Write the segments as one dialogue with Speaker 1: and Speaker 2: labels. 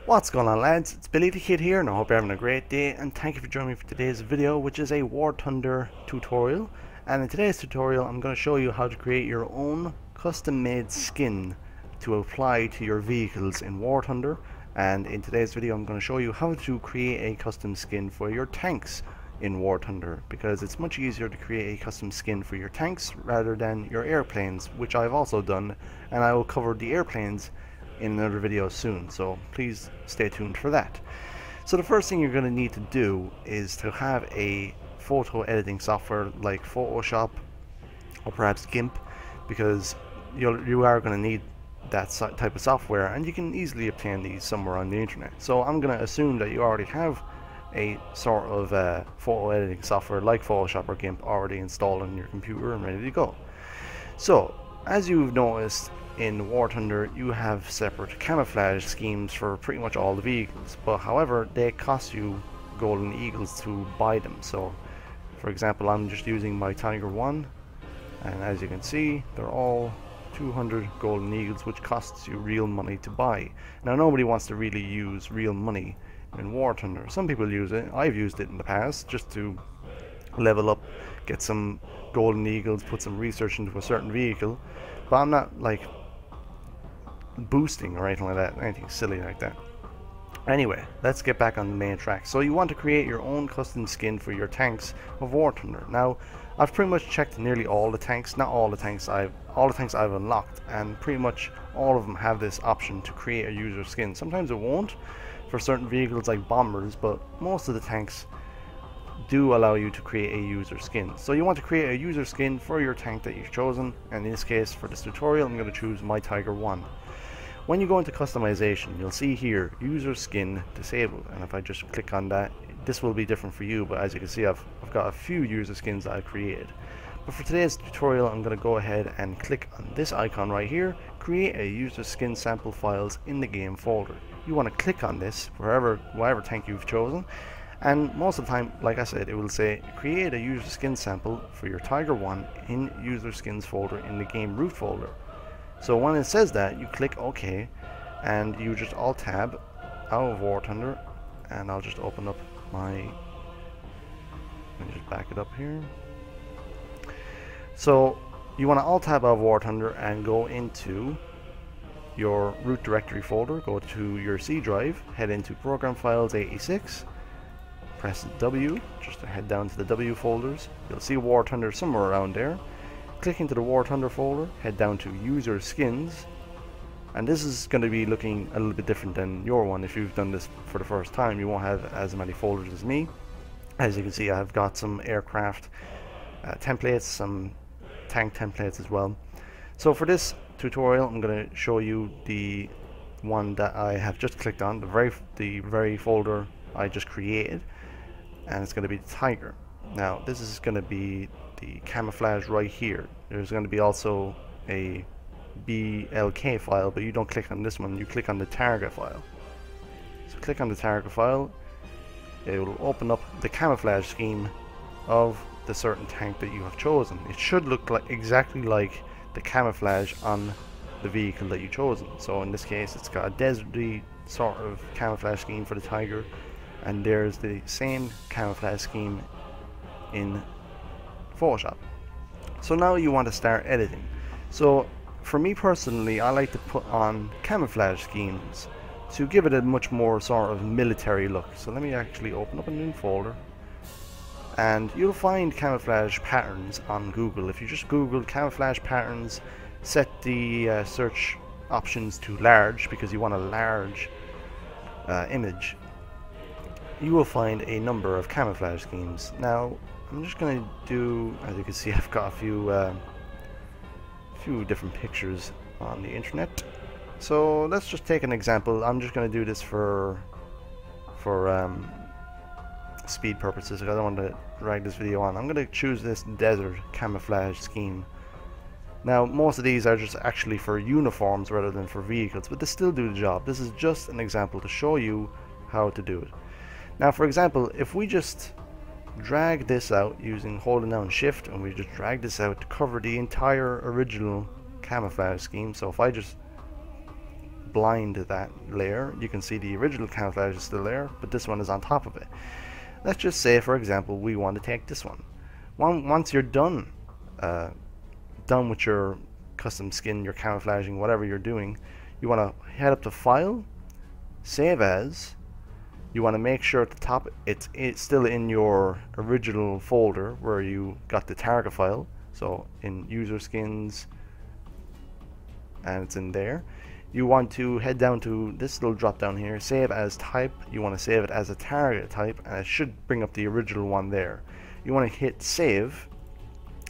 Speaker 1: What's going on, lads? It's Billy the Kid here and I hope you're having a great day, and thank you for joining me for today's video, which is a War Thunder tutorial. And in today's tutorial I'm going to show you how to create your own custom made skin to apply to your vehicles in War Thunder. And in today's video I'm going to show you how to create a custom skin for your tanks in War Thunder, because it's much easier to create a custom skin for your tanks rather than your airplanes, which I've also done, and I will cover the airplanes in another video soon, so please stay tuned for that. So the first thing you're going to need to do is to have a photo editing software like Photoshop or perhaps GIMP, because you are going to need that type of software, and you can easily obtain these somewhere on the internet. So I'm going to assume that you already have a sort of photo editing software like Photoshop or GIMP already installed on your computer and ready to go. So as you've noticed, in War Thunder you have separate camouflage schemes for pretty much all the vehicles, but however they cost you golden eagles to buy them. So for example, I'm just using my Tiger 1, and as you can see they're all 200 golden eagles, which costs you real money to buy. Now nobody wants to really use real money in War Thunder. Some people use it. I've used it in the past just to level up, get some golden eagles, put some research into a certain vehicle, but I'm not like boosting or anything like that, anything silly like that. Anyway, let's get back on the main track. So you want to create your own custom skin for your tanks of War Thunder. Now I've pretty much checked nearly all the tanks, not all the tanks, all the tanks I've unlocked, and pretty much all of them have this option to create a user skin. Sometimes it won't for certain vehicles like bombers, but most of the tanks do allow you to create a user skin. So you want to create a user skin for your tank that you've chosen, and in this case for this tutorial I'm going to choose my Tiger 1. When you go into customization, you'll see here user skin disabled, and if I just click on that, this will be different for you, but as you can see I've got a few user skins that I've created. But for today's tutorial I'm going to go ahead and click on this icon right here, create a user skin sample files in the game folder. You want to click on this whatever tank you've chosen, and most of the time, like I said, it will say create a user skin sample for your Tiger 1 in user skins folder in the game root folder. So when it says that, you click OK, and you just alt tab out of War Thunder, and I'll just open up my, let me just back it up here. So you want to alt tab out of War Thunder and go into your root directory folder, go to your C drive, head into program files 86, press W just to head down to the W folders. You'll see War Thunder somewhere around there. Click into the War Thunder folder, head down to user skins, and this is going to be looking a little bit different than your one. If you've done this for the first time, you won't have as many folders as me. As you can see, I've got some aircraft templates, some tank templates as well. So for this tutorial I'm going to show you the one that I have just clicked on, the very folder I just created, and it's going to be the Tiger. Now this is going to be the camouflage right here. There's going to be also a BLK file, but you don't click on this one, you click on the target file. So click on the target file, it will open up the camouflage scheme of the certain tank that you have chosen. It should look like exactly like the camouflage on the vehicle that you've chosen. So in this case it's got a deserty sort of camouflage scheme for the Tiger, and there's the same camouflage scheme in Photoshop. So now you want to start editing. So for me personally, I like to put on camouflage schemes to give it a much more sort of military look. So let me actually open up a new folder, and you'll find camouflage patterns on Google. If you just Google camouflage patterns, set the search options to large because you want a large image, you will find a number of camouflage schemes. Now I'm just going to do, as you can see, I've got a few different pictures on the internet. So let's just take an example. I'm just going to do this for speed purposes. I don't want to drag this video on. I'm going to choose this desert camouflage scheme. Now most of these are just actually for uniforms rather than for vehicles, but they still do the job. This is just an example to show you how to do it. Now for example, if we just drag this out using holding down shift, and we just drag this out to cover the entire original camouflage scheme. So if I just blind that layer, you can see the original camouflage is still there, but this one is on top of it. Let's just say, for example, we want to take this one. Once you're done with your custom skin, your camouflaging, whatever you're doing, you want to head up to File, Save As. You want to make sure at the top it's still in your original folder where you got the target file, so in user skins, and it's in there. You want to head down to this little drop down here, Save As Type. You want to save it as a target type, and it should bring up the original one there. You want to hit Save,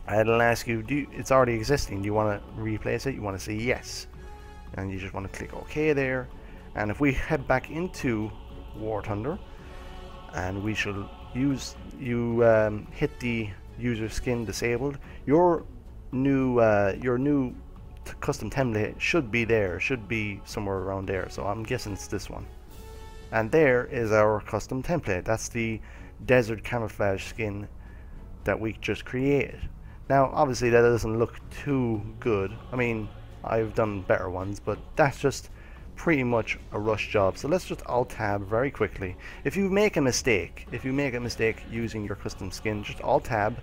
Speaker 1: and it'll ask you, it's already existing, do you want to replace it? You want to say yes, and you just want to click OK there. And if we head back into War Thunder, and we shall use hit the user skin disabled, your new custom template should be there, should be somewhere around there, so I'm guessing it's this one. And there is our custom template. That's the desert camouflage skin that we just created. Now obviously that doesn't look too good. I mean, I've done better ones, but that's just pretty much a rush job. So let's just Alt Tab very quickly. If you make a mistake using your custom skin, just Alt Tab,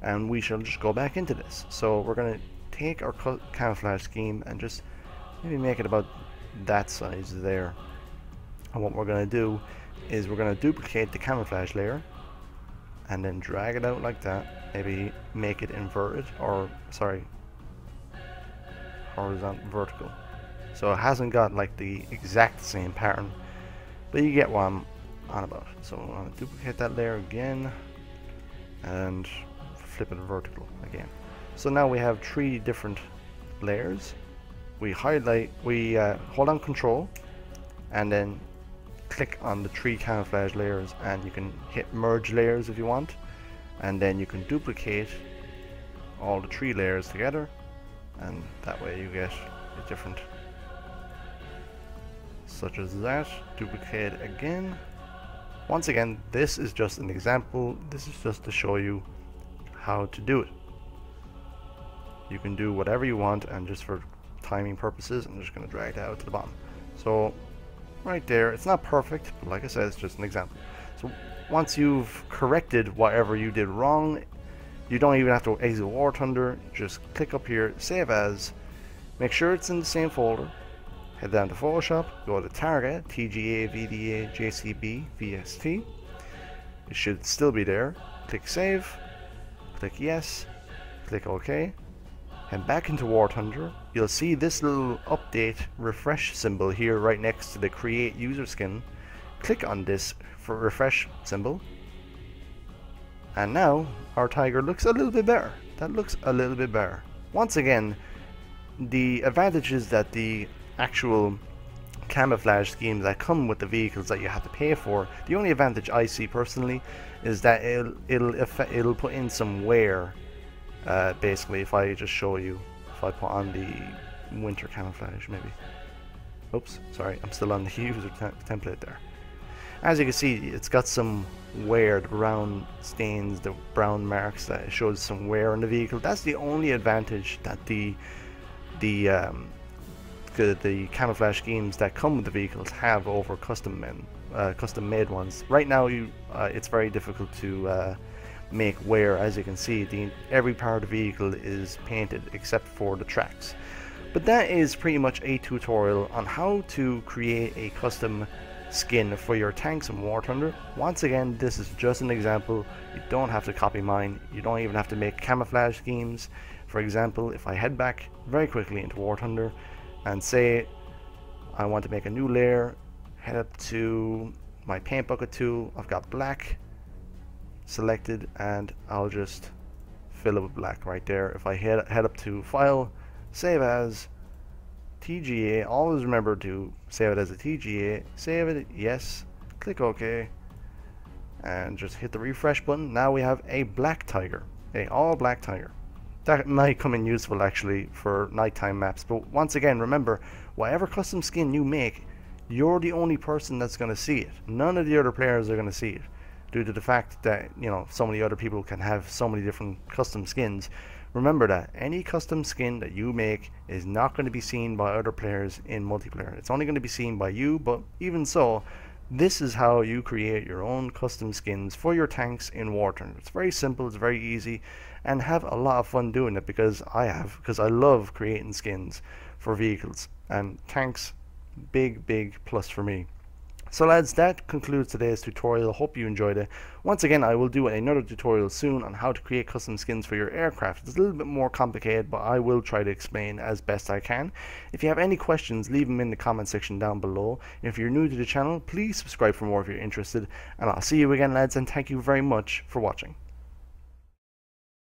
Speaker 1: and we shall just go back into this. So we're going to take our camouflage scheme and just maybe make it about that size there. And what we're going to do is we're going to duplicate the camouflage layer and then drag it out like that. Maybe make it inverted, or sorry, horizontal, vertical. So it hasn't got like the exact same pattern, but you get what I'm on about. So I'm going to duplicate that layer again and flip it vertical again. So now we have 3 different layers. We highlight, we hold on Control and then click on the 3 camouflage layers, and you can hit merge layers if you want, and then you can duplicate all the 3 layers together, and that way you get a different, such as that. Duplicate again. Once again, this is just an example. This is just to show you how to do it. You can do whatever you want, and just for timing purposes, I'm just going to drag that out to the bottom. So right there, it's not perfect, but like I said, it's just an example. So once you've corrected whatever you did wrong, you don't even have to exit War Thunder. Just click up here, Save As, make sure it's in the same folder, head down to Photoshop, go to Target, TGA, VDA, JCB, VST. It should still be there. Click Save, click Yes, click OK. And back into War Thunder, you'll see this little update refresh symbol here right next to the create user skin. Click on this for refresh symbol, and now our tiger looks a little bit better. That looks a little bit better. Once again, the advantages that the actual camouflage schemes that come with the vehicles that you have to pay for, the only advantage I see personally is that it'll put in some wear. Basically, if I just show you, if I put on the winter camouflage, maybe. Oops, sorry, I'm still on the user template there. As you can see, it's got some wear, the brown stains, the brown marks, that it shows some wear on the vehicle. That's the only advantage that the camouflage schemes that come with the vehicles have over custom made ones. Right now, it's very difficult to make wear. As you can see, every part of the vehicle is painted except for the tracks. But that is pretty much a tutorial on how to create a custom skin for your tanks in War Thunder. Once again, this is just an example. You don't have to copy mine. You don't even have to make camouflage schemes. For example, if I head back very quickly into War Thunder and say I want to make a new layer, head up to my paint bucket tool, I've got black selected, and I'll just fill it with black right there. If I head up to File, Save As, TGA, always remember to save it as a TGA, save it, yes, click OK, and just hit the refresh button. Now we have a black tiger, a all black tiger. That might come in useful actually for nighttime maps, but once again, remember, whatever custom skin you make, you're the only person that's going to see it. None of the other players are going to see it, due to the fact that, you know, so many other people can have so many different custom skins. Remember that any custom skin that you make is not going to be seen by other players in multiplayer. It's only going to be seen by you, but even so, this is how you create your own custom skins for your tanks in War Thunder. It's very simple, it's very easy, and have a lot of fun doing it, because I love creating skins for vehicles, and tanks, big plus for me. So lads, that concludes today's tutorial. Hope you enjoyed it. Once again, I will do another tutorial soon on how to create custom skins for your aircraft. It's a little bit more complicated, but I will try to explain as best I can. If you have any questions, leave them in the comment section down below. If you're new to the channel, please subscribe for more if you're interested. And I'll see you again, lads, and thank you very much for watching.